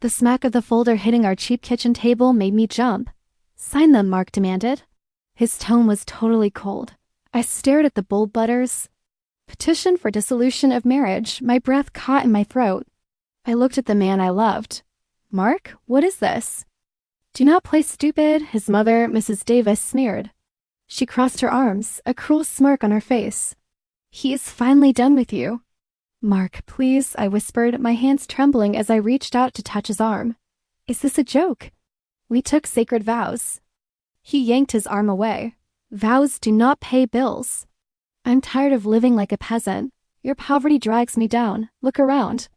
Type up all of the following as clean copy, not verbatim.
The smack of the folder hitting our cheap kitchen table made me jump. "Sign them," Mark demanded. His tone was totally cold. I stared at the bold letters. Petition for dissolution of marriage. My breath caught in my throat. I looked at the man I loved. "Mark, what is this?" "Do not play stupid," his mother, Mrs. Davis, sneered. She crossed her arms, a cruel smirk on her face. "He is finally done with you." "Mark, please," I whispered, my hands trembling as I reached out to touch his arm. "Is this a joke? We took sacred vows." He yanked his arm away. "Vows do not pay bills. I'm tired of living like a peasant. Your poverty drags me down. Look around.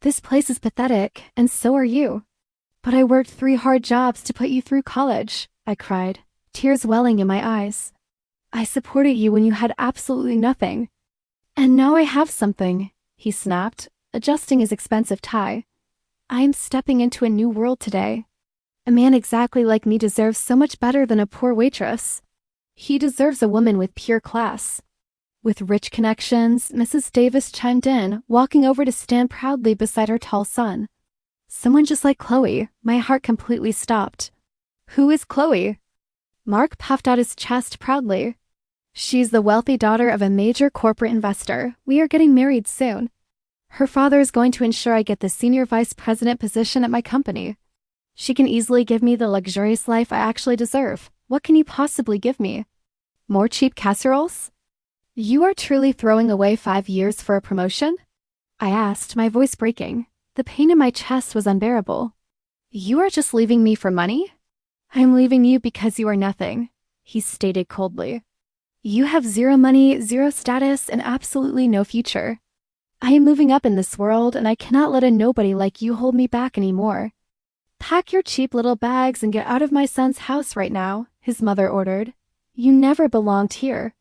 This place is pathetic, and so are you." "But I worked 3 hard jobs to put you through college," I cried, tears welling in my eyes. "I supported you when you had absolutely nothing. And now I have something," he snapped, adjusting his expensive tie. "I am stepping into a new world today. A man exactly like me deserves so much better than a poor waitress. He deserves a woman with pure class." With rich connections, Mrs. Davis chimed in, walking over to stand proudly beside her tall son. "Someone just like Chloe." My heart completely stopped. "Who is Chloe?" Mark puffed out his chest proudly. "She's the wealthy daughter of a major corporate investor. We are getting married soon. Her father is going to ensure I get the senior vice president position at my company. She can easily give me the luxurious life I actually deserve. What can you possibly give me? More cheap casseroles?" "You are truly throwing away 5 years for a promotion?" I asked, my voice breaking. The pain in my chest was unbearable. "You are just leaving me for money?" "I'm leaving you because you are nothing," he stated coldly. "You have 0 money, 0 status, and absolutely no future. I am moving up in this world, and I cannot let a nobody like you hold me back anymore. Pack your cheap little bags and get out of my son's house right now," his mother ordered. "You never belonged here."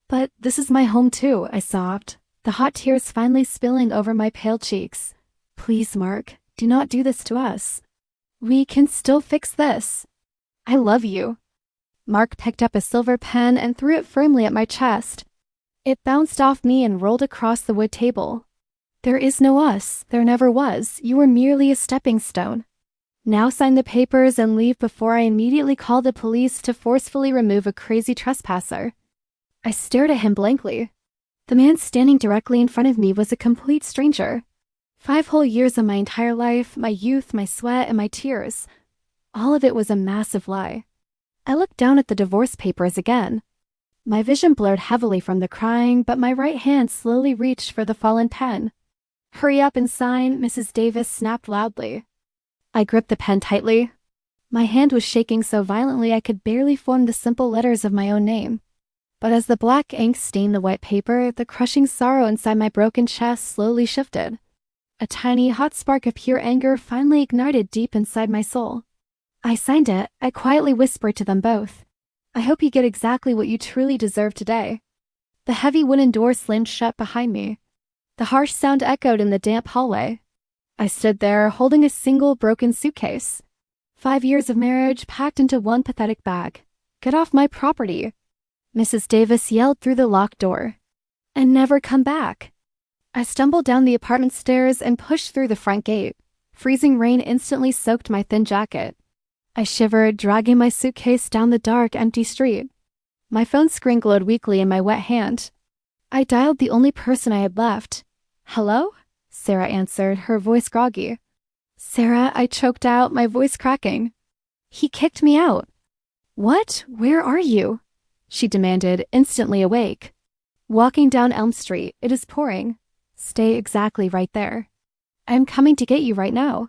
"But this is my home too," I sobbed, the hot tears finally spilling over my pale cheeks. "Please, Mark, do not do this to us. We can still fix this. I love you." Mark picked up a silver pen and threw it firmly at my chest. It bounced off me and rolled across the wood table. "There is no us. There never was. You were merely a stepping stone. Now sign the papers and leave before I immediately call the police to forcefully remove a crazy trespasser." I stared at him blankly. The man standing directly in front of me was a complete stranger. 5 whole years of my entire life, my youth, my sweat, and my tears. All of it was a massive lie. I looked down at the divorce papers again. My vision blurred heavily from the crying, but my right hand slowly reached for the fallen pen. "Hurry up and sign," Mrs. Davis snapped loudly. I gripped the pen tightly. My hand was shaking so violently I could barely form the simple letters of my own name. But as the black ink stained the white paper, the crushing sorrow inside my broken chest slowly shifted. A tiny, hot spark of pure anger finally ignited deep inside my soul. I signed it. I quietly whispered to them both. "I hope you get exactly what you truly deserve today." The heavy wooden door slammed shut behind me. The harsh sound echoed in the damp hallway. I stood there, holding a single broken suitcase. 5 years of marriage packed into one pathetic bag. "Get off my property," Mrs. Davis yelled through the locked door. "And never come back." I stumbled down the apartment stairs and pushed through the front gate. Freezing rain instantly soaked my thin jacket. I shivered, dragging my suitcase down the dark, empty street. My phone screen glowed weakly in my wet hand. I dialed the only person I had left. "Hello?" Sarah answered, her voice groggy. "Sarah," I choked out, my voice cracking. "He kicked me out." "What? Where are you?" she demanded, instantly awake. "Walking down Elm Street. It is pouring. Stay exactly right there. I am coming to get you right now."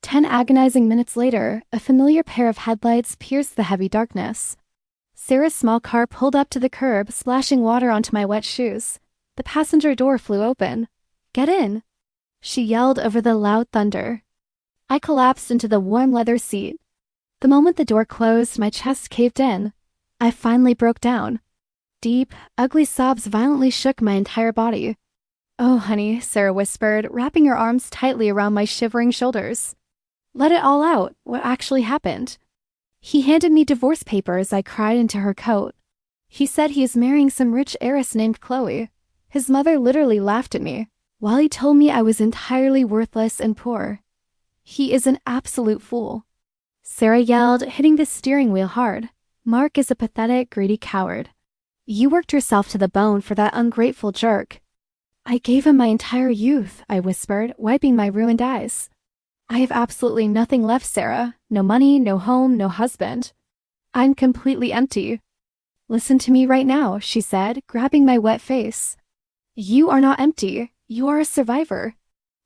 10 agonizing minutes later, a familiar pair of headlights pierced the heavy darkness. Sarah's small car pulled up to the curb, splashing water onto my wet shoes. The passenger door flew open. "Get in," she yelled over the loud thunder. I collapsed into the warm leather seat. The moment the door closed, my chest caved in. I finally broke down. Deep, ugly sobs violently shook my entire body. "Oh, honey," Sarah whispered, wrapping her arms tightly around my shivering shoulders. "Let it all out. What actually happened?" "He handed me divorce papers," I cried into her coat. "He said he is marrying some rich heiress named Chloe. His mother literally laughed at me, while he told me I was entirely worthless and poor. He is an absolute fool. Sarah yelled, hitting the steering wheel hard. Mark is a pathetic, greedy coward. You worked yourself to the bone for that ungrateful jerk. I gave him my entire youth, I whispered, wiping my ruined eyes. I have absolutely nothing left, Sarah. No money, no home, no husband. I'm completely empty. Listen to me right now, she said, grabbing my wet face. You are not empty. You are a survivor.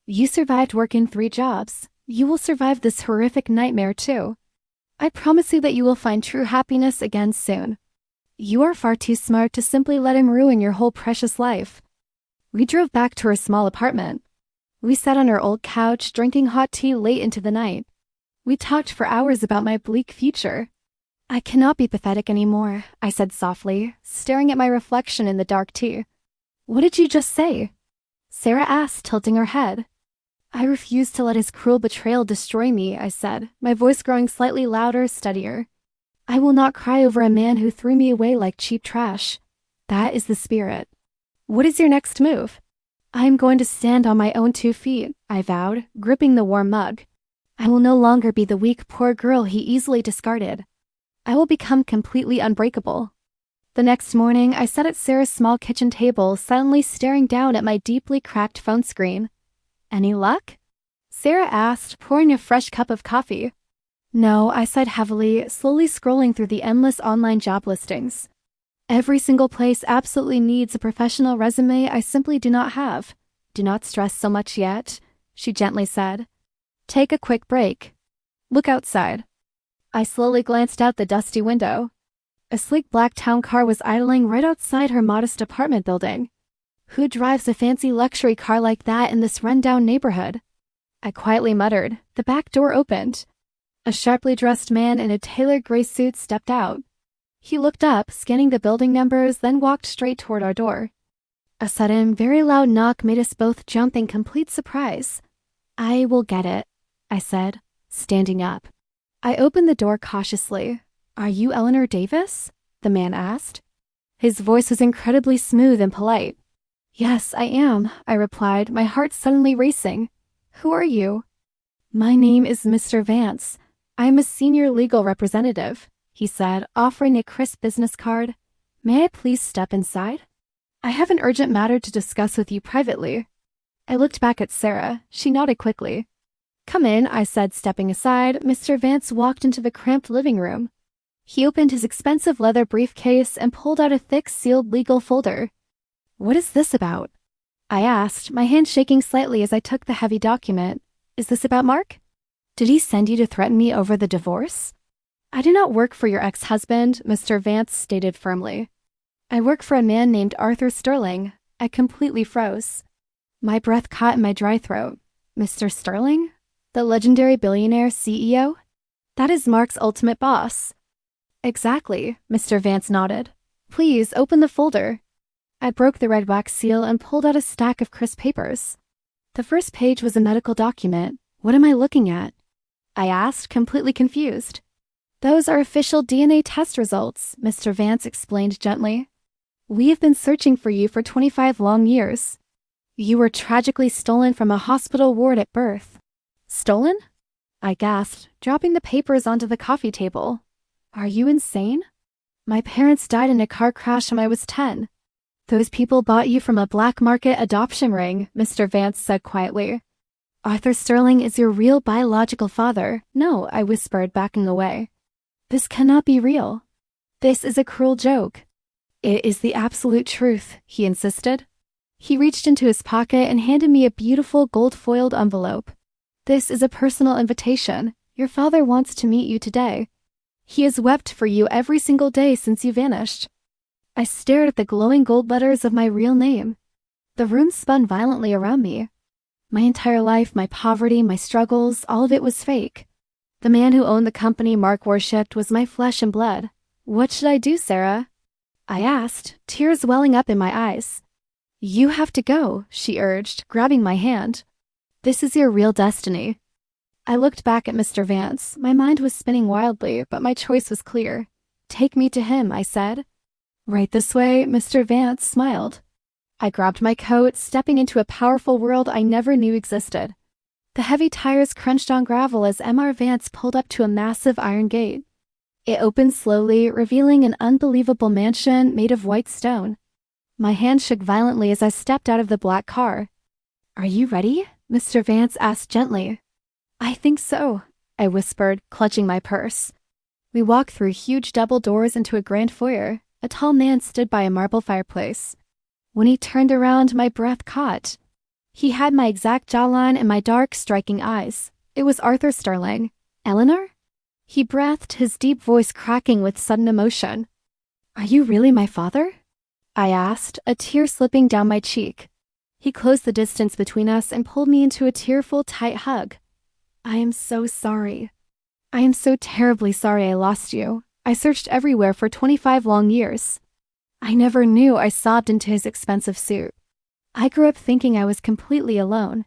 You survived working 3 jobs. You will survive this horrific nightmare too. I promise you that you will find true happiness again soon. You are far too smart to simply let him ruin your whole precious life. We drove back to her small apartment. We sat on her old couch, drinking hot tea late into the night. We talked for hours about my bleak future. I cannot be pathetic anymore, I said softly, staring at my reflection in the dark tea. What did you just say? Sarah asked, tilting her head. I refuse to let his cruel betrayal destroy me, I said, my voice growing slightly louder, steadier. I will not cry over a man who threw me away like cheap trash. That is the spirit. What is your next move? I am going to stand on my own 2 feet, I vowed, gripping the warm mug. I will no longer be the weak, poor girl he easily discarded. I will become completely unbreakable. The next morning, I sat at Sarah's small kitchen table, silently staring down at my deeply cracked phone screen. Any luck? Sarah asked, pouring a fresh cup of coffee. No, I sighed heavily, slowly scrolling through the endless online job listings. Every single place absolutely needs a professional resume I simply do not have. Do not stress so much yet, she gently said. Take a quick break. Look outside. I slowly glanced out the dusty window. A sleek black town car was idling right outside her modest apartment building. Who drives a fancy luxury car like that in this run-down neighborhood? I quietly muttered. The back door opened. A sharply dressed man in a tailored gray suit stepped out. He looked up, scanning the building numbers, then walked straight toward our door. A sudden, very loud knock made us both jump in complete surprise. I will get it, I said, standing up. I opened the door cautiously. Are you Eleanor Davis? The man asked. His voice was incredibly smooth and polite. Yes, I am, I replied, my heart suddenly racing. Who are you? My name is Mr. Vance. I am a senior legal representative, he said, offering a crisp business card. May I please step inside? I have an urgent matter to discuss with you privately. I looked back at Sarah. She nodded quickly. Come in, I said, stepping aside. Mr. Vance walked into the cramped living room. He opened his expensive leather briefcase and pulled out a thick, sealed legal folder. What is this about? I asked, my hand shaking slightly as I took the heavy document. Is this about Mark? Did he send you to threaten me over the divorce? I do not work for your ex-husband, Mr. Vance stated firmly. I work for a man named Arthur Sterling. I completely froze. My breath caught in my dry throat. Mr. Sterling? The legendary billionaire CEO? That is Mark's ultimate boss. Exactly, Mr. Vance nodded. Please open the folder. I broke the red wax seal and pulled out a stack of crisp papers. The first page was a medical document. What am I looking at? I asked, completely confused. Those are official DNA test results, Mr. Vance explained gently. We have been searching for you for 25 long years. You were tragically stolen from a hospital ward at birth. Stolen? I gasped, dropping the papers onto the coffee table. Are you insane? My parents died in a car crash when I was 10. Those people bought you from a black market adoption ring, Mr. Vance said quietly. Arthur Sterling is your real biological father. No, I whispered, backing away. This cannot be real. This is a cruel joke. It is the absolute truth, he insisted. He reached into his pocket and handed me a beautiful gold-foiled envelope. This is a personal invitation. Your father wants to meet you today. He has wept for you every single day since you vanished. I stared at the glowing gold letters of my real name. The room spun violently around me. My entire life, my poverty, my struggles, all of it was fake. The man who owned the company Mark worshipped was my flesh and blood. What should I do, Sarah? I asked, tears welling up in my eyes. You have to go, she urged, grabbing my hand. This is your real destiny. I looked back at Mr. Vance. My mind was spinning wildly, but my choice was clear. Take me to him, I said. Right this way, Mr. Vance smiled. I grabbed my coat, stepping into a powerful world I never knew existed. The heavy tires crunched on gravel as MR Vance pulled up to a massive iron gate. It opened slowly, revealing an unbelievable mansion made of white stone. My hand shook violently as I stepped out of the black car. "Are you ready?" Mr. Vance asked gently. "I think so," I whispered, clutching my purse. We walked through huge double doors into a grand foyer. A tall man stood by a marble fireplace. When he turned around, my breath caught. He had my exact jawline and my dark, striking eyes. It was Arthur Sterling. "Eleanor?" He breathed, his deep voice cracking with sudden emotion. "Are you really my father?" I asked, a tear slipping down my cheek. He closed the distance between us and pulled me into a tearful, tight hug. "I am so sorry. I am so terribly sorry I lost you. I searched everywhere for 25 long years. I never knew," I sobbed into his expensive suit. "I grew up thinking I was completely alone."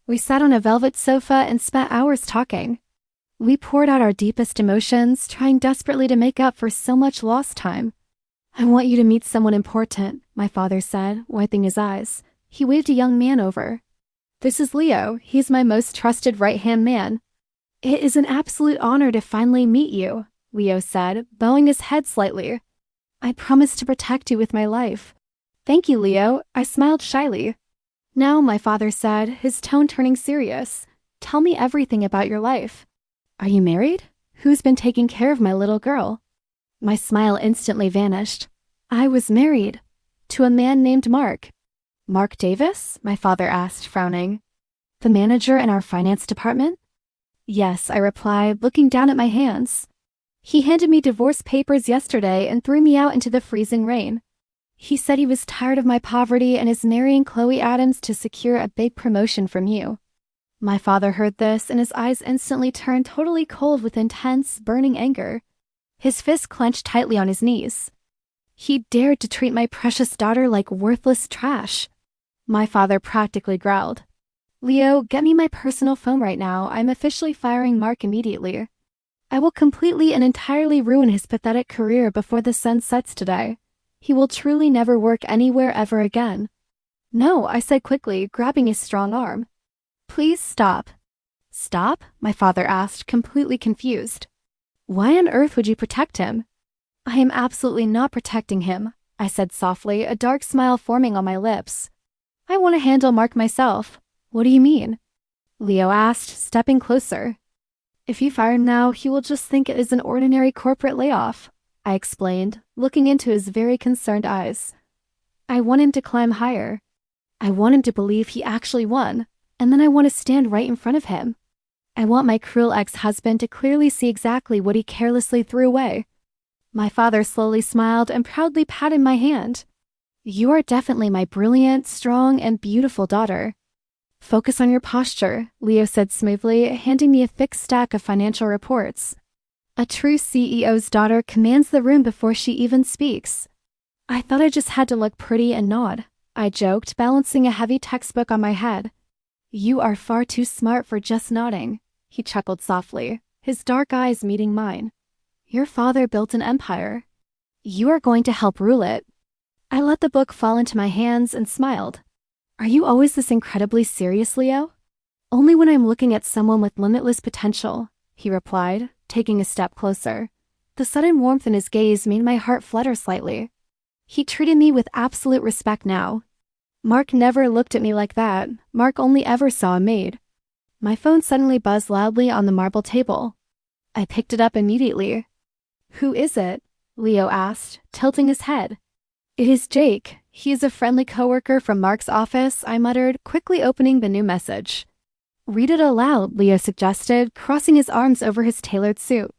We sat on a velvet sofa and spent hours talking. We poured out our deepest emotions, trying desperately to make up for so much lost time. "I want you to meet someone important," my father said, wiping his eyes. He waved a young man over. "This is Leo. He's my most trusted right-hand man." "It is an absolute honor to finally meet you," Leo said, bowing his head slightly. "I promise to protect you with my life." "Thank you, Leo," I smiled shyly. "Now," my father said, his tone turning serious, "tell me everything about your life. Are you married? Who's been taking care of my little girl?" My smile instantly vanished. I was married. To a man named Mark. "Mark Davis?" my father asked, frowning. "The manager in our finance department?" "Yes," I replied, looking down at my hands. "He handed me divorce papers yesterday and threw me out into the freezing rain. He said he was tired of my poverty and is marrying Chloe Adams to secure a big promotion from you." My father heard this, and his eyes instantly turned totally cold with intense, burning anger. His fist clenched tightly on his knees. He dared to treat my precious daughter like worthless trash. My father practically growled. "Leo, get me my personal phone right now. I'm officially firing Mark immediately. I will completely and entirely ruin his pathetic career before the sun sets today. He will truly never work anywhere ever again." "No," I said quickly, grabbing his strong arm. "Please stop." "Stop?" my father asked, completely confused. "Why on earth would you protect him?" "I am absolutely not protecting him," I said softly, a dark smile forming on my lips. "I want to handle Mark myself." "What do you mean?" Leo asked, stepping closer. "If you fire him now, he will just think it is an ordinary corporate layoff," I explained, looking into his very concerned eyes. "I want him to climb higher. I want him to believe he actually won, and then I want to stand right in front of him. I want my cruel ex-husband to clearly see exactly what he carelessly threw away." My father slowly smiled and proudly patted my hand. "You are definitely my brilliant, strong, and beautiful daughter." "Focus on your posture," Leo said smoothly, handing me a thick stack of financial reports. "A true CEO's daughter commands the room before she even speaks." "I thought I just had to look pretty and nod," I joked, balancing a heavy textbook on my head. "You are far too smart for just nodding," he chuckled softly, his dark eyes meeting mine. "Your father built an empire. You are going to help rule it." I let the book fall into my hands and smiled. "Are you always this incredibly serious, Leo?" "Only when I'm looking at someone with limitless potential," he replied, taking a step closer. The sudden warmth in his gaze made my heart flutter slightly. He treated me with absolute respect now. Mark never looked at me like that. Mark only ever saw a maid. My phone suddenly buzzed loudly on the marble table. I picked it up immediately. "Who is it?" Leo asked, tilting his head. "It is Jake. He is a friendly coworker from Mark's office," I muttered, quickly opening the new message. "Read it aloud," Leo suggested, crossing his arms over his tailored suit.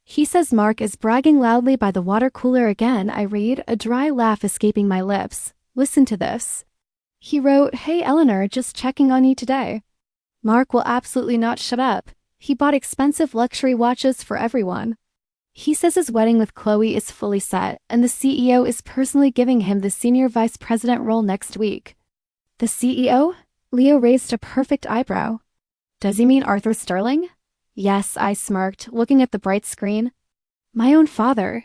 "He says Mark is bragging loudly by the water cooler again," I read, a dry laugh escaping my lips. "Listen to this." He wrote, "Hey Eleanor, just checking on you today." Mark will absolutely not shut up. He bought expensive luxury watches for everyone. He says his wedding with Chloe is fully set, and the CEO is personally giving him the senior vice president role next week. "The CEO?" Leo raised a perfect eyebrow. "Does he mean Arthur Sterling?" "Yes," I smirked, looking at the bright screen. "My own father."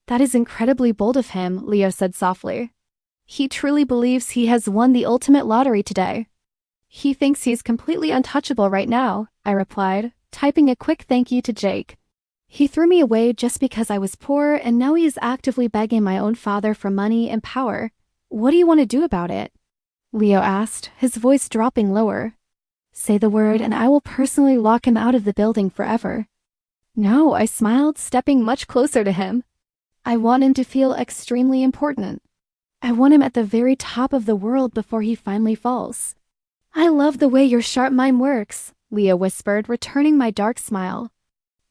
"That is incredibly bold of him," Leo said softly. "He truly believes he has won the ultimate lottery today." He thinks he's completely untouchable right now, I replied, typing a quick thank you to Jake. He threw me away just because I was poor, and now he is actively begging my own father for money and power. What do you want to do about it? Leo asked, his voice dropping lower. Say the word and I will personally lock him out of the building forever. No, I smiled, stepping much closer to him. I want him to feel extremely important. I want him at the very top of the world before he finally falls. I love the way your sharp mind works, Leo whispered, returning my dark smile.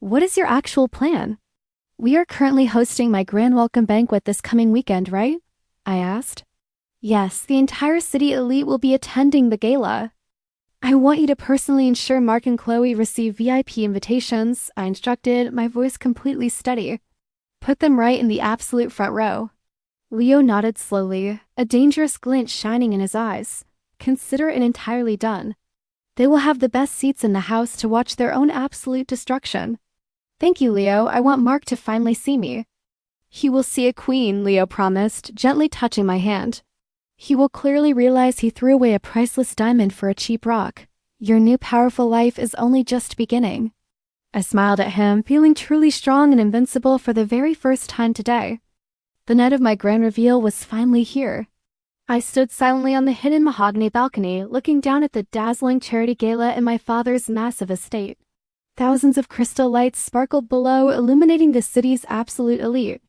What is your actual plan? We are currently hosting my grand welcome banquet this coming weekend, right? I asked. Yes, the entire city elite will be attending the gala. I want you to personally ensure Mark and Chloe receive VIP invitations, I instructed, my voice completely steady. Put them right in the absolute front row. Leo nodded slowly, a dangerous glint shining in his eyes. Consider it entirely done. They will have the best seats in the house to watch their own absolute destruction. Thank you, Leo. I want Mark to finally see me. He will see a queen, Leo promised, gently touching my hand. He will clearly realize he threw away a priceless diamond for a cheap rock. Your new powerful life is only just beginning. I smiled at him, feeling truly strong and invincible for the very first time today. The night of my grand reveal was finally here. I stood silently on the hidden mahogany balcony, looking down at the dazzling charity gala in my father's massive estate. Thousands of crystal lights sparkled below, illuminating the city's absolute elite.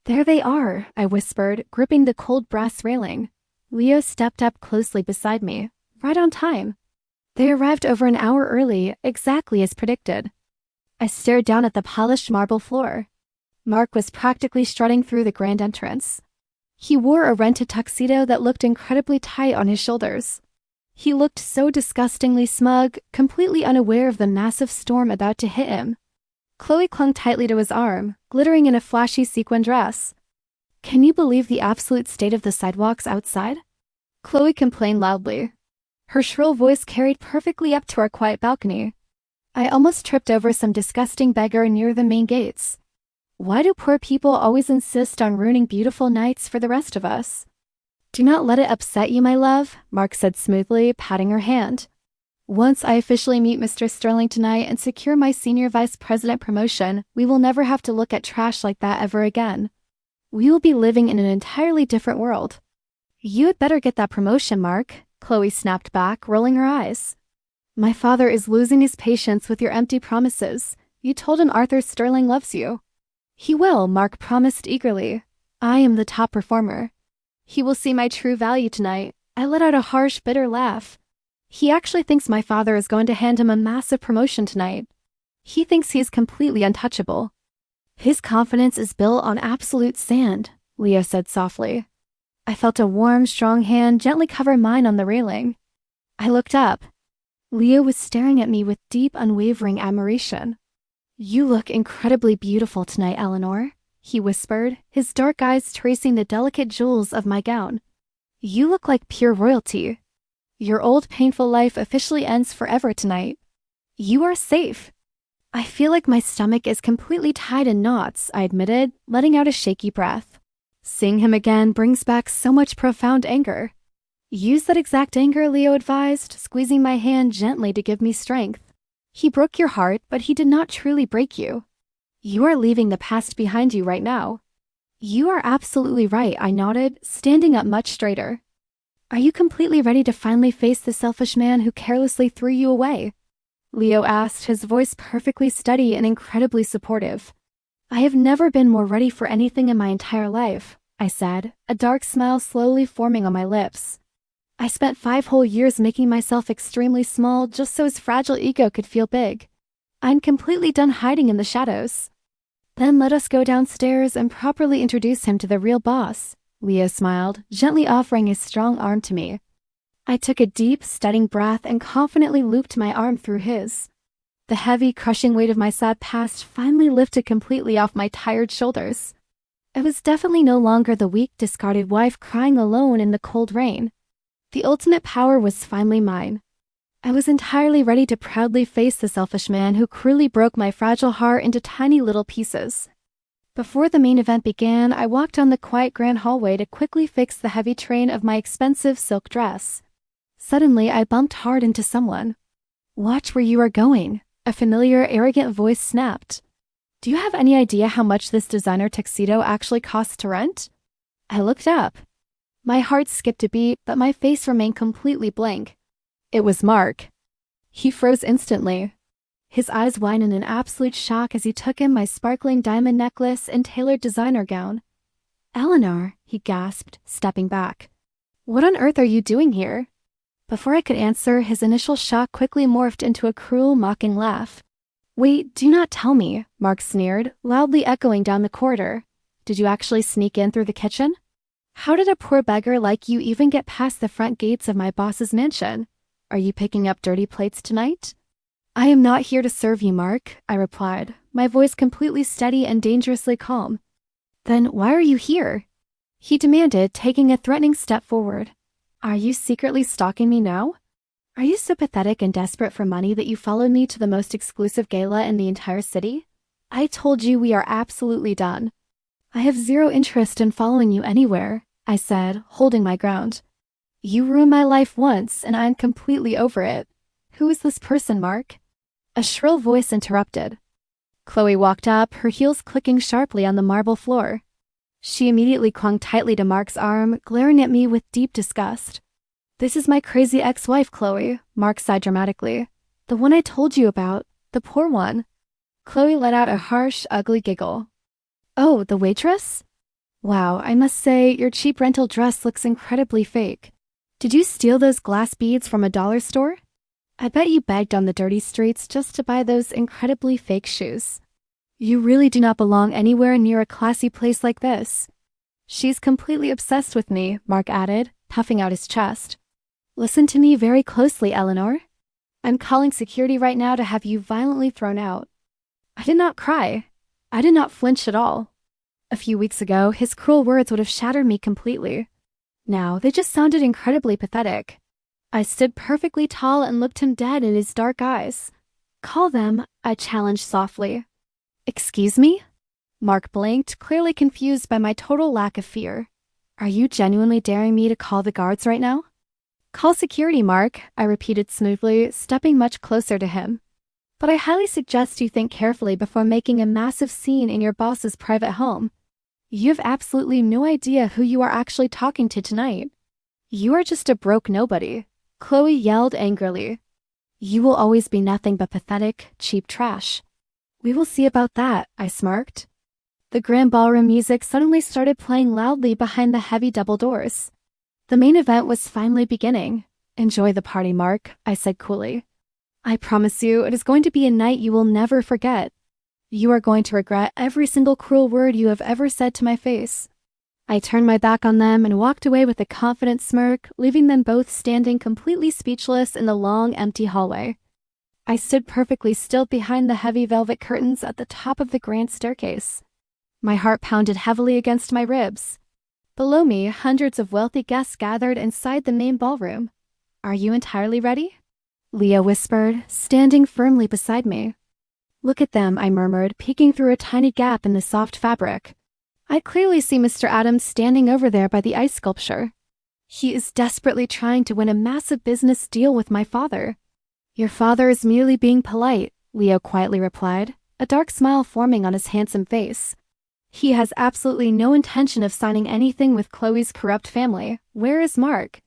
There they are, I whispered, gripping the cold brass railing. Leo stepped up closely beside me, right on time. They arrived over an hour early, exactly as predicted. I stared down at the polished marble floor. Mark was practically strutting through the grand entrance. He wore a rented tuxedo that looked incredibly tight on his shoulders. He looked so disgustingly smug, completely unaware of the massive storm about to hit him. Chloe clung tightly to his arm, glittering in a flashy sequin dress. Can you believe the absolute state of the sidewalks outside? Chloe complained loudly. Her shrill voice carried perfectly up to our quiet balcony. I almost tripped over some disgusting beggar near the main gates. Why do poor people always insist on ruining beautiful nights for the rest of us? Do not let it upset you, my love, Mark said smoothly, patting her hand. Once I officially meet Mr. Sterling tonight and secure my senior vice president promotion, we will never have to look at trash like that ever again. We will be living in an entirely different world. You had better get that promotion, Mark, Chloe snapped back, rolling her eyes. My father is losing his patience with your empty promises. You told him Arthur Sterling loves you. He will, Mark promised eagerly. I am the top performer. He will see my true value tonight. I let out a harsh, bitter laugh. He actually thinks my father is going to hand him a massive promotion tonight. He thinks he is completely untouchable. His confidence is built on absolute sand, Leo said softly. I felt a warm, strong hand gently cover mine on the railing. I looked up. Leo was staring at me with deep, unwavering admiration. You look incredibly beautiful tonight, Eleanor, he whispered, his dark eyes tracing the delicate jewels of my gown. You look like pure royalty. Your old painful life officially ends forever tonight. You are safe. I feel like my stomach is completely tied in knots, I admitted, letting out a shaky breath. Seeing him again brings back so much profound anger. Use that exact anger, Leo advised, squeezing my hand gently to give me strength. He broke your heart, but he did not truly break you. You are leaving the past behind you right now. You are absolutely right, I nodded, standing up much straighter. Are you completely ready to finally face the selfish man who carelessly threw you away? Leo asked, his voice perfectly steady and incredibly supportive. I have never been more ready for anything in my entire life, I said, a dark smile slowly forming on my lips. I spent 5 whole years making myself extremely small just so his fragile ego could feel big. I'm completely done hiding in the shadows. Then let us go downstairs and properly introduce him to the real boss, Leo smiled, gently offering his strong arm to me. I took a deep, steadying breath and confidently looped my arm through his. The heavy, crushing weight of my sad past finally lifted completely off my tired shoulders. I was definitely no longer the weak, discarded wife crying alone in the cold rain. The ultimate power was finally mine. I was entirely ready to proudly face the selfish man who cruelly broke my fragile heart into tiny little pieces. Before the main event began, I walked down the quiet grand hallway to quickly fix the heavy train of my expensive silk dress. Suddenly, I bumped hard into someone. "Watch where you are going," a familiar, arrogant voice snapped. "Do you have any idea how much this designer tuxedo actually costs to rent?" I looked up. My heart skipped a beat, but my face remained completely blank. It was Mark. He froze instantly. His eyes widened in absolute shock as he took in my sparkling diamond necklace and tailored designer gown. "Eleanor," he gasped, stepping back. "What on earth are you doing here?" Before I could answer, his initial shock quickly morphed into a cruel, mocking laugh. "Wait, do not tell me," Mark sneered, loudly echoing down the corridor. "Did you actually sneak in through the kitchen? How did a poor beggar like you even get past the front gates of my boss's mansion? Are you picking up dirty plates tonight?" "I am not here to serve you, Mark," I replied, my voice completely steady and dangerously calm. "Then why are you here?" he demanded, taking a threatening step forward. "Are you secretly stalking me now? Are you so pathetic and desperate for money that you followed me to the most exclusive gala in the entire city? I told you we are absolutely done." "I have zero interest in following you anywhere," I said, holding my ground. "You ruined my life once, and I'm completely over it. Who is this person, Mark?" A shrill voice interrupted. Chloe walked up, her heels clicking sharply on the marble floor. She immediately clung tightly to Mark's arm, glaring at me with deep disgust. "This is my crazy ex-wife, Chloe," Mark sighed dramatically. "The one I told you about, the poor one." Chloe let out a harsh, ugly giggle. "Oh, the waitress? Wow, I must say, your cheap rental dress looks incredibly fake. Did you steal those glass beads from a dollar store? I bet you begged on the dirty streets just to buy those incredibly fake shoes. You really do not belong anywhere near a classy place like this." "She's completely obsessed with me," Mark added, puffing out his chest. "Listen to me very closely, Eleanor. I'm calling security right now to have you violently thrown out." I did not cry. I did not flinch at all. A few weeks ago, his cruel words would have shattered me completely. Now, they just sounded incredibly pathetic. I stood perfectly tall and looked him dead in his dark eyes. "Call them," I challenged softly. "Excuse me?" Mark blinked, clearly confused by my total lack of fear. "Are you genuinely daring me to call the guards right now?" "Call security, Mark," I repeated smoothly, stepping much closer to him. "But I highly suggest you think carefully before making a massive scene in your boss's private home. You have absolutely no idea who you are actually talking to tonight. You are just a broke nobody," Chloe yelled angrily. "You will always be nothing but pathetic, cheap trash." "We will see about that," I smirked. The grand ballroom music suddenly started playing loudly behind the heavy double doors. The main event was finally beginning. "Enjoy the party, Mark," I said coolly. "I promise you, it is going to be a night you will never forget. You are going to regret every single cruel word you have ever said to my face." I turned my back on them and walked away with a confident smirk, leaving them both standing completely speechless in the long, empty hallway. I stood perfectly still behind the heavy velvet curtains at the top of the grand staircase. My heart pounded heavily against my ribs. Below me, hundreds of wealthy guests gathered inside the main ballroom. "Are you entirely ready?" Leah whispered, standing firmly beside me. "Look at them," I murmured, peeking through a tiny gap in the soft fabric. "I clearly see Mr. Adams standing over there by the ice sculpture. He is desperately trying to win a massive business deal with my father." "Your father is merely being polite," Leo quietly replied, a dark smile forming on his handsome face. "He has absolutely no intention of signing anything with Chloe's corrupt family. Where is Mark?"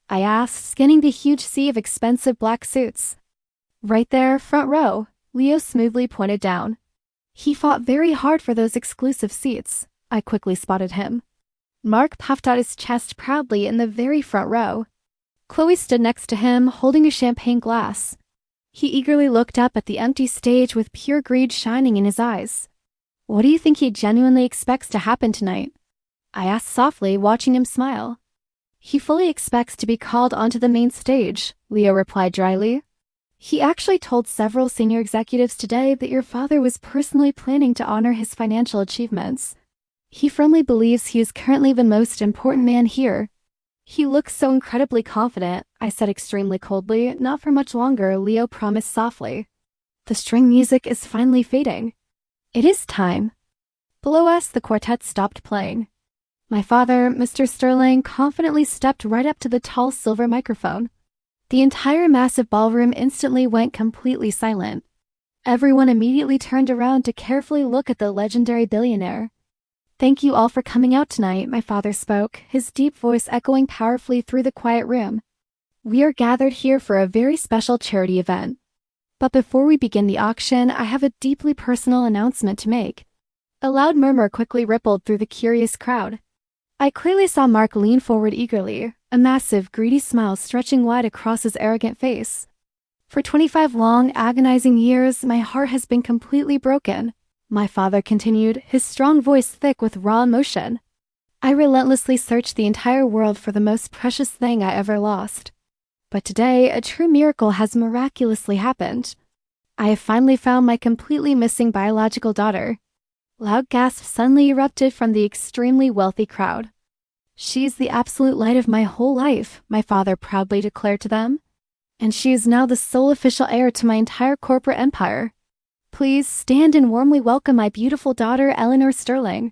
I asked, scanning the huge sea of expensive black suits. "Right there, front row," Leo smoothly pointed down. "He fought very hard for those exclusive seats." I quickly spotted him. Mark puffed out his chest proudly in the very front row. Chloe stood next to him, holding a champagne glass. He eagerly looked up at the empty stage with pure greed shining in his eyes. "What do you think he genuinely expects to happen tonight?" I asked softly, watching him smile. "He fully expects to be called onto the main stage," Leo replied dryly. "He actually told several senior executives today that your father was personally planning to honor his financial achievements. He firmly believes he is currently the most important man here." "He looks so incredibly confident," I said extremely coldly. "Not for much longer," Leo promised softly. The string music is finally fading. It is time. Below us, the quartet stopped playing. My father, Mr. Sterling, confidently stepped right up to the tall silver microphone. The entire massive ballroom instantly went completely silent. Everyone immediately turned around to carefully look at the legendary billionaire. "Thank you all for coming out tonight," my father spoke, his deep voice echoing powerfully through the quiet room. "We are gathered here for a very special charity event. But before we begin the auction, I have a deeply personal announcement to make." A loud murmur quickly rippled through the curious crowd. I clearly saw Mark lean forward eagerly, a massive, greedy smile stretching wide across his arrogant face. "For 25 long, agonizing years, my heart has been completely broken," my father continued, his strong voice thick with raw emotion. "I relentlessly searched the entire world for the most precious thing I ever lost. But today, a true miracle has miraculously happened. I have finally found my completely missing biological daughter." Loud gasps suddenly erupted from the extremely wealthy crowd. "She is the absolute light of my whole life," my father proudly declared to them. "And she is now the sole official heir to my entire corporate empire. Please stand and warmly welcome my beautiful daughter, Eleanor Sterling."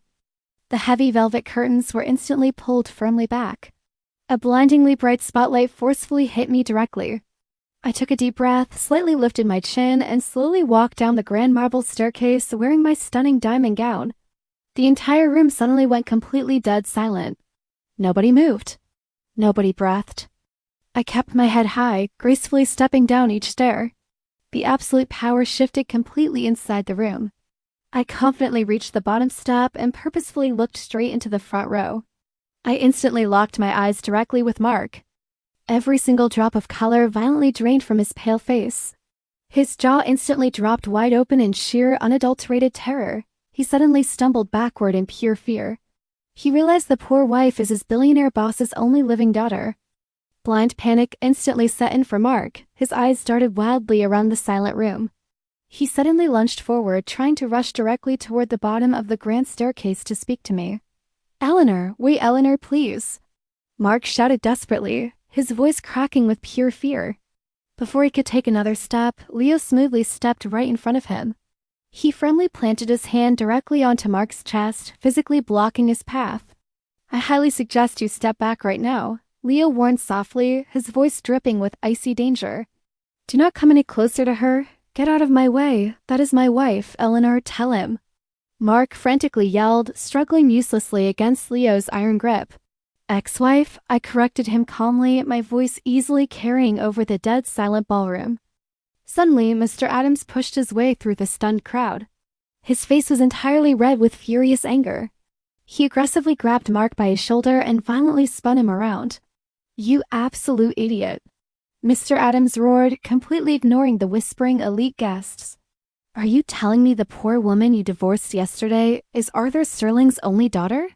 The heavy velvet curtains were instantly pulled firmly back. A blindingly bright spotlight forcefully hit me directly. I took a deep breath, slightly lifted my chin, and slowly walked down the grand marble staircase wearing my stunning diamond gown. The entire room suddenly went completely dead silent. Nobody moved. Nobody breathed. I kept my head high, gracefully stepping down each stair. The absolute power shifted completely inside the room. I confidently reached the bottom step and purposefully looked straight into the front row. I instantly locked my eyes directly with Mark. Every single drop of color violently drained from his pale face. His jaw instantly dropped wide open in sheer, unadulterated terror. He suddenly stumbled backward in pure fear. He realized the poor wife is his billionaire boss's only living daughter. Blind panic instantly set in for Mark. His eyes darted wildly around the silent room. He suddenly lunged forward, trying to rush directly toward the bottom of the grand staircase to speak to me. "Eleanor, wait, Eleanor, please," Mark shouted desperately, his voice cracking with pure fear. Before he could take another step, Leo smoothly stepped right in front of him. He firmly planted his hand directly onto Mark's chest, physically blocking his path. "I highly suggest you step back right now," Leo warned softly, his voice dripping with icy danger. "Do not come any closer to her. Get out of my way. That is my wife, Eleanor, tell him," Mark frantically yelled, struggling uselessly against Leo's iron grip. "Ex-wife," I corrected him calmly, my voice easily carrying over the dead silent ballroom. Suddenly, Mr. Adams pushed his way through the stunned crowd. His face was entirely red with furious anger. He aggressively grabbed Mark by his shoulder and violently spun him around. "You absolute idiot," Mr. Adams roared, completely ignoring the whispering elite guests. "Are you telling me the poor woman you divorced yesterday is Arthur Sterling's only daughter?"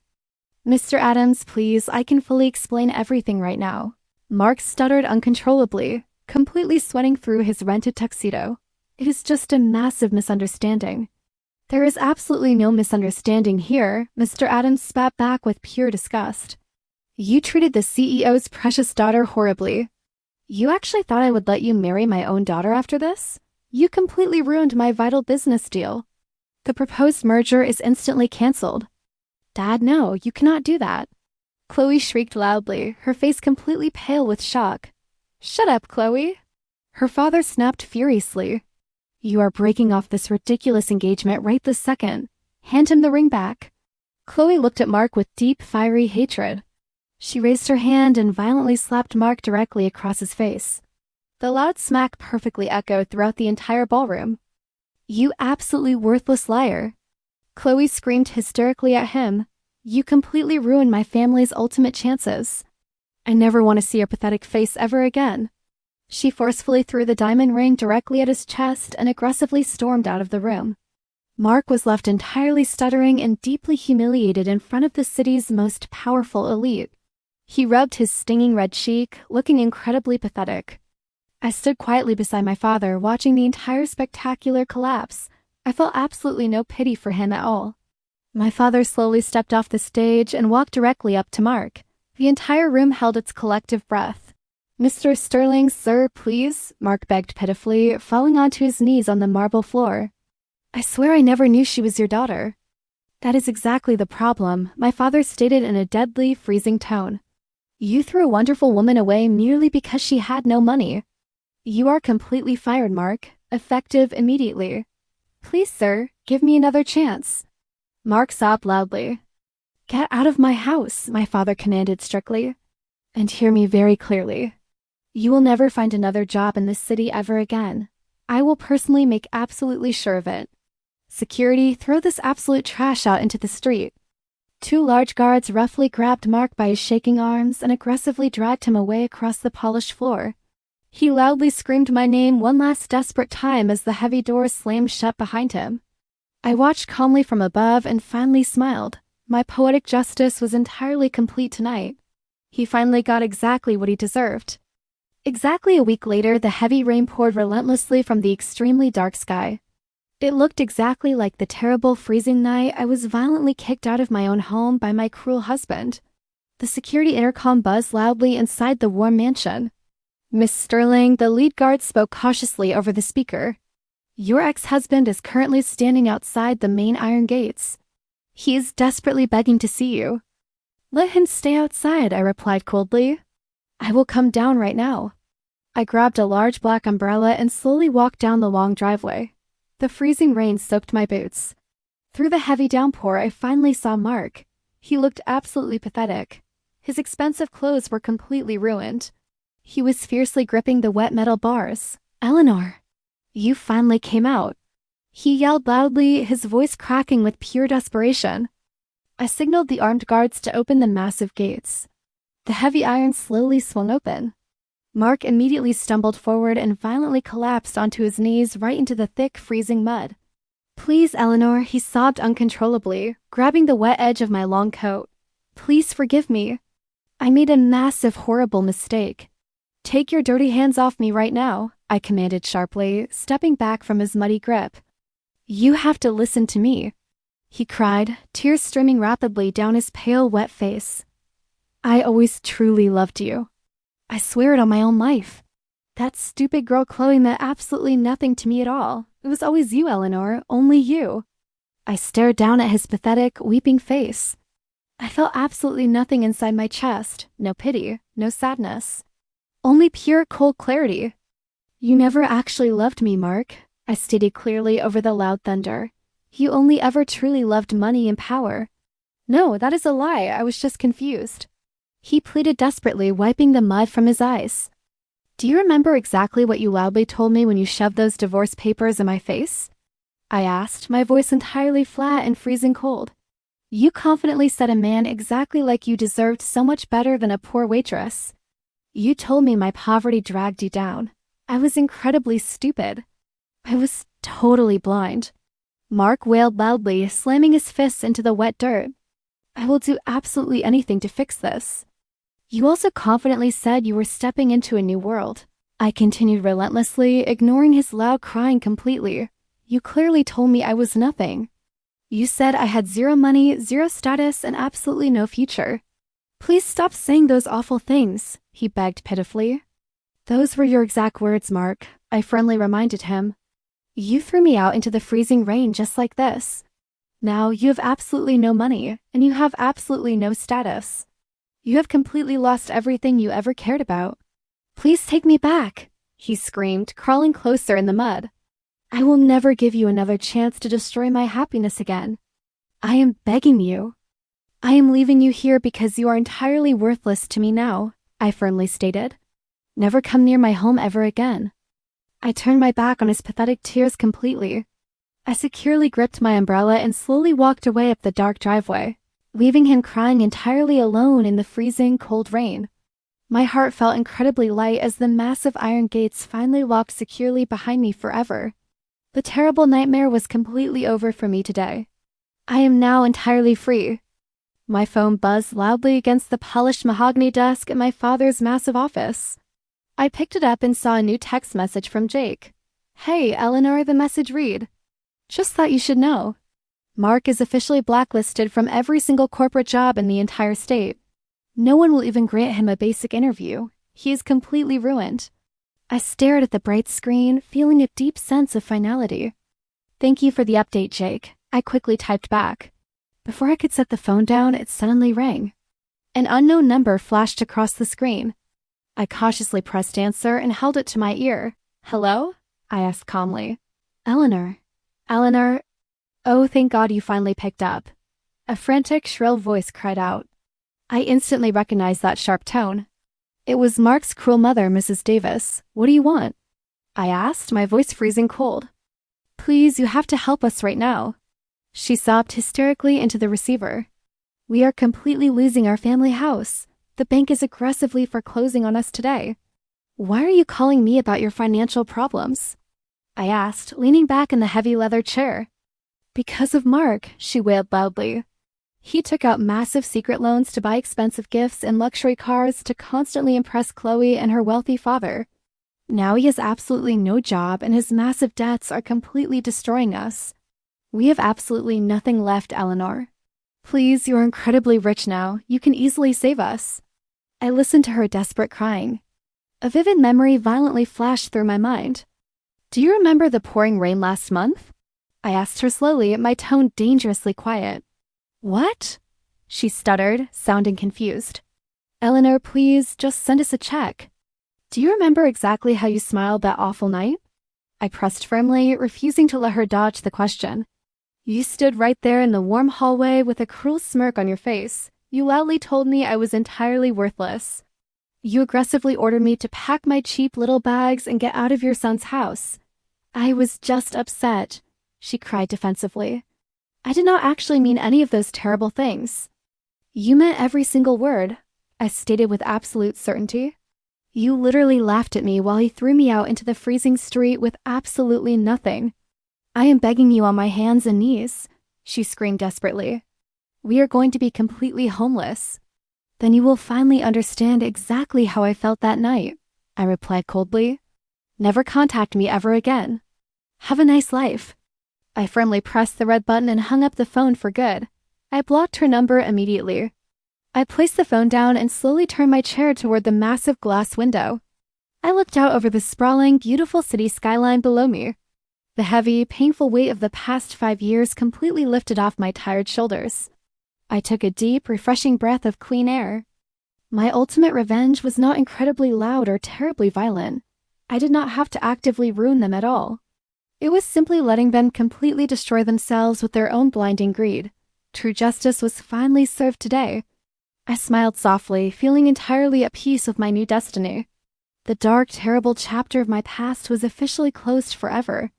"Mr. Adams, please, I can fully explain everything right now," Mark stuttered uncontrollably, completely sweating through his rented tuxedo. "It is just a massive misunderstanding." "There is absolutely no misunderstanding here," Mr. Adams spat back with pure disgust. "You treated the CEO's precious daughter horribly. You actually thought I would let you marry my own daughter after this? You completely ruined my vital business deal. The proposed merger is instantly canceled." "Dad, no, you cannot do that," Chloe shrieked loudly, her face completely pale with shock. "Shut up, Chloe," her father snapped furiously. "You are breaking off this ridiculous engagement right this second. Hand him the ring back." Chloe looked at Mark with deep, fiery hatred. She raised her hand and violently slapped Mark directly across his face. The loud smack perfectly echoed throughout the entire ballroom. "You absolutely worthless liar," Chloe screamed hysterically at him. "You completely ruined my family's ultimate chances. I never want to see your pathetic face ever again." She forcefully threw the diamond ring directly at his chest and aggressively stormed out of the room. Mark was left entirely stuttering and deeply humiliated in front of the city's most powerful elite. He rubbed his stinging red cheek, looking incredibly pathetic. I stood quietly beside my father, watching the entire spectacular collapse. I felt absolutely no pity for him at all. My father slowly stepped off the stage and walked directly up to Mark. The entire room held its collective breath. "Mr. Sterling, sir, please," Mark begged pitifully, falling onto his knees on the marble floor. "I swear I never knew she was your daughter." "That is exactly the problem," my father stated in a deadly, freezing tone. You threw a wonderful woman away merely because she had no money. You are completely fired, Mark. Effective immediately. Please, sir, give me another chance. Mark sobbed loudly. Get out of my house, my father commanded strictly. And hear me very clearly. You will never find another job in this city ever again. I will personally make absolutely sure of it. Security, throw this absolute trash out into the street. Two large guards roughly grabbed Mark by his shaking arms and aggressively dragged him away across the polished floor. He loudly screamed my name one last desperate time as the heavy doors slammed shut behind him. I watched calmly from above and finally smiled. My poetic justice was entirely complete tonight. He finally got exactly what he deserved. Exactly a week later, the heavy rain poured relentlessly from the extremely dark sky. It looked exactly like the terrible freezing night I was violently kicked out of my own home by my cruel husband. The security intercom buzzed loudly inside the warm mansion. Miss Sterling, the lead guard, spoke cautiously over the speaker. Your ex-husband is currently standing outside the main iron gates. He is desperately begging to see you. Let him stay outside, I replied coldly. I will come down right now. I grabbed a large black umbrella and slowly walked down the long driveway. The freezing rain soaked my boots. Through the heavy downpour, I finally saw Mark. He looked absolutely pathetic. His expensive clothes were completely ruined. He was fiercely gripping the wet metal bars. Eleanor, you finally came out. He yelled loudly, his voice cracking with pure desperation. I signaled the armed guards to open the massive gates. The heavy iron slowly swung open. Mark immediately stumbled forward and violently collapsed onto his knees right into the thick, freezing mud. Please, Eleanor, he sobbed uncontrollably, grabbing the wet edge of my long coat. Please forgive me. I made a massive, horrible mistake. Take your dirty hands off me right now, I commanded sharply, stepping back from his muddy grip. You have to listen to me, he cried, tears streaming rapidly down his pale, wet face. I always truly loved you. I swear it on my own life. That stupid girl Chloe meant absolutely nothing to me at all. It was always you, Eleanor, only you. I stared down at his pathetic, weeping face. I felt absolutely nothing inside my chest, no pity, no sadness. Only pure, cold clarity. You never actually loved me, Mark, I stated clearly over the loud thunder. You only ever truly loved money and power. No, that is a lie, I was just confused. He pleaded desperately, wiping the mud from his eyes. Do you remember exactly what you loudly told me when you shoved those divorce papers in my face? I asked, my voice entirely flat and freezing cold. You confidently said a man exactly like you deserved so much better than a poor waitress. You told me my poverty dragged you down. I was incredibly stupid. I was totally blind. Mark wailed loudly, slamming his fists into the wet dirt. I will do absolutely anything to fix this. You also confidently said you were stepping into a new world. I continued relentlessly, ignoring his loud crying completely. You clearly told me I was nothing. You said I had zero money, zero status, and absolutely no future. Please stop saying those awful things, he begged pitifully. Those were your exact words, Mark, I firmly reminded him. You threw me out into the freezing rain just like this. Now you have absolutely no money, and you have absolutely no status. You have completely lost everything you ever cared about. Please take me back, he screamed, crawling closer in the mud. I will never give you another chance to destroy my happiness again. I am begging you. I am leaving you here because you are entirely worthless to me now, I firmly stated. Never come near my home ever again. I turned my back on his pathetic tears completely. I securely gripped my umbrella and slowly walked away up the dark driveway, leaving him crying entirely alone in the freezing, cold rain. My heart felt incredibly light as the massive iron gates finally locked securely behind me forever. The terrible nightmare was completely over for me today. I am now entirely free. My phone buzzed loudly against the polished mahogany desk in my father's massive office. I picked it up and saw a new text message from Jake. Hey, Eleanor, the message read. Just thought you should know. Mark is officially blacklisted from every single corporate job in the entire state. No one will even grant him a basic interview. He is completely ruined. I stared at the bright screen, feeling a deep sense of finality. Thank you for the update, Jake, I quickly typed back. Before I could set the phone down, it suddenly rang. An unknown number flashed across the screen. I cautiously pressed answer and held it to my ear. "Hello?" I asked calmly. "Eleanor. Eleanor. Oh, thank God you finally picked up." A frantic, shrill voice cried out. I instantly recognized that sharp tone. It was Mark's cruel mother, Mrs. Davis. "What do you want?" I asked, my voice freezing cold. "Please, you have to help us right now." She sobbed hysterically into the receiver. "We are completely losing our family house. The bank is aggressively foreclosing on us today." "Why are you calling me about your financial problems?" I asked, leaning back in the heavy leather chair. "Because of Mark," she wailed loudly. "He took out massive secret loans to buy expensive gifts and luxury cars to constantly impress Chloe and her wealthy father. Now he has absolutely no job and his massive debts are completely destroying us. We have absolutely nothing left, Eleanor. Please, you are incredibly rich now. You can easily save us." I listened to her desperate crying. A vivid memory violently flashed through my mind. "Do you remember the pouring rain last month?" I asked her slowly, my tone dangerously quiet. "What?" she stuttered, sounding confused. "Eleanor, please, just send us a check." "Do you remember exactly how you smiled that awful night?" I pressed firmly, refusing to let her dodge the question. "You stood right there in the warm hallway with a cruel smirk on your face. You loudly told me I was entirely worthless. You aggressively ordered me to pack my cheap little bags and get out of your son's house. I was just upset," she cried defensively. "I did not actually mean any of those terrible things." "You meant every single word," I stated with absolute certainty. "You literally laughed at me while he threw me out into the freezing street with absolutely nothing. I am begging you on my hands and knees," she screamed desperately. "We are going to be completely homeless." "Then you will finally understand exactly how I felt that night," I replied coldly. "Never contact me ever again. Have a nice life." I firmly pressed the red button and hung up the phone for good. I blocked her number immediately. I placed the phone down and slowly turned my chair toward the massive glass window. I looked out over the sprawling, beautiful city skyline below me. The heavy, painful weight of the past 5 years completely lifted off my tired shoulders. I took a deep, refreshing breath of clean air. My ultimate revenge was not incredibly loud or terribly violent. I did not have to actively ruin them at all. It was simply letting them completely destroy themselves with their own blinding greed. True justice was finally served today. I smiled softly, feeling entirely at peace with my new destiny. The dark, terrible chapter of my past was officially closed forever.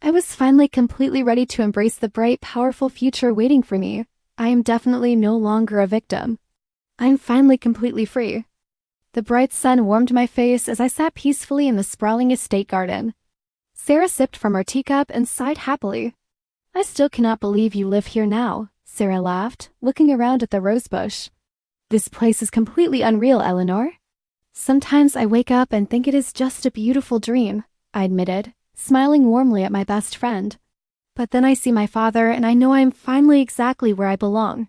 I was finally completely ready to embrace the bright, powerful future waiting for me. I am definitely no longer a victim. I am finally completely free. The bright sun warmed my face as I sat peacefully in the sprawling estate garden. Sarah sipped from her teacup and sighed happily. "I still cannot believe you live here now," Sarah laughed, looking around at the rosebush. "This place is completely unreal, Eleanor." "Sometimes I wake up and think it is just a beautiful dream," I admitted, smiling warmly at my best friend. "But then I see my father and I know I am finally exactly where I belong."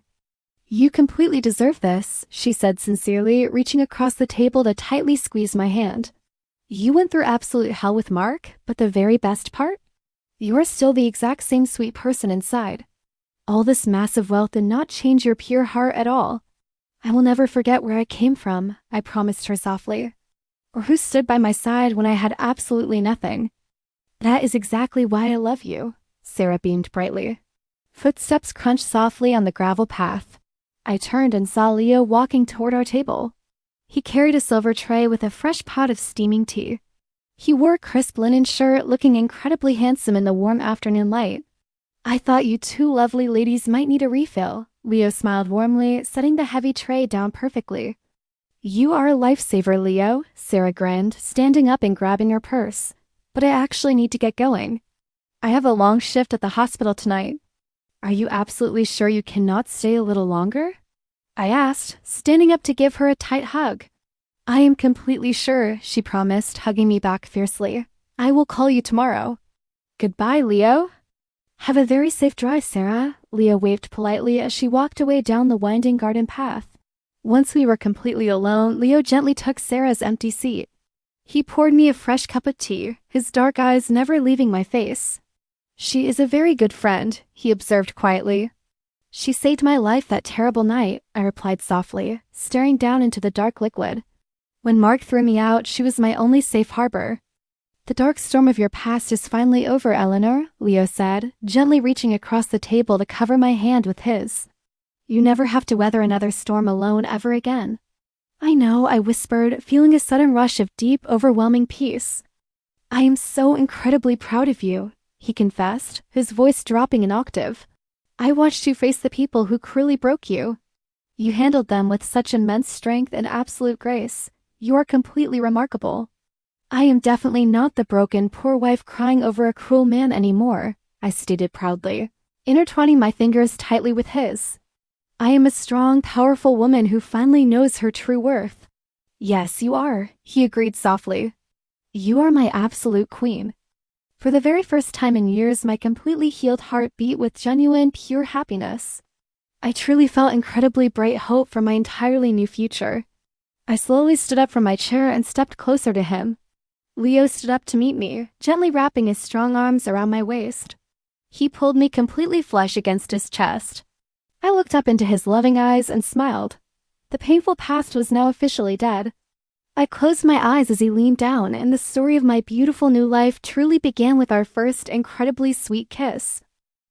"You completely deserve this," she said sincerely, reaching across the table to tightly squeeze my hand. "You went through absolute hell with Mark, but the very best part? You are still the exact same sweet person inside. All this massive wealth did not change your pure heart at all. I will never forget where I came from," I promised her softly, "or who stood by my side when I had absolutely nothing. That is exactly why I love you," Sarah beamed brightly. Footsteps crunched softly on the gravel path. I turned and saw Leo walking toward our table. He carried a silver tray with a fresh pot of steaming tea. He wore a crisp linen shirt, looking incredibly handsome in the warm afternoon light. "I thought you two lovely ladies might need a refill," Leo smiled warmly, setting the heavy tray down perfectly. "You are a lifesaver, Leo," Sarah grinned, standing up and grabbing her purse. "But I actually need to get going. I have a long shift at the hospital tonight." "Are you absolutely sure you cannot stay a little longer?" I asked, standing up to give her a tight hug. "I am completely sure," she promised, hugging me back fiercely. "I will call you tomorrow." "Goodbye, Leo." "Have a very safe drive, Sarah," Leo waved politely as she walked away down the winding garden path. Once we were completely alone, Leo gently took Sarah's empty seat. He poured me a fresh cup of tea, his dark eyes never leaving my face. "She is a very good friend," he observed quietly. She saved my life that terrible night, I replied softly, staring down into the dark liquid. When Mark threw me out, she was my only safe harbor. The dark storm of your past is finally over, Eleanor, Leo said, gently reaching across the table to cover my hand with his. You never have to weather another storm alone ever again. I know, I whispered, feeling a sudden rush of deep, overwhelming peace. I am so incredibly proud of you, he confessed, his voice dropping an octave. I watched you face the people who cruelly broke you. You handled them with such immense strength and absolute grace. You are completely remarkable. I am definitely not the broken, poor wife crying over a cruel man anymore, I stated proudly, intertwining my fingers tightly with his. I am a strong, powerful woman who finally knows her true worth. Yes, you are, he agreed softly. You are my absolute queen. For the very first time in years, my completely healed heart beat with genuine, pure happiness. I truly felt incredibly bright hope for my entirely new future. I slowly stood up from my chair and stepped closer to him. Leo stood up to meet me, gently wrapping his strong arms around my waist. He pulled me completely flush against his chest. I looked up into his loving eyes and smiled. The painful past was now officially dead. I closed my eyes as he leaned down, and the story of my beautiful new life truly began with our first incredibly sweet kiss.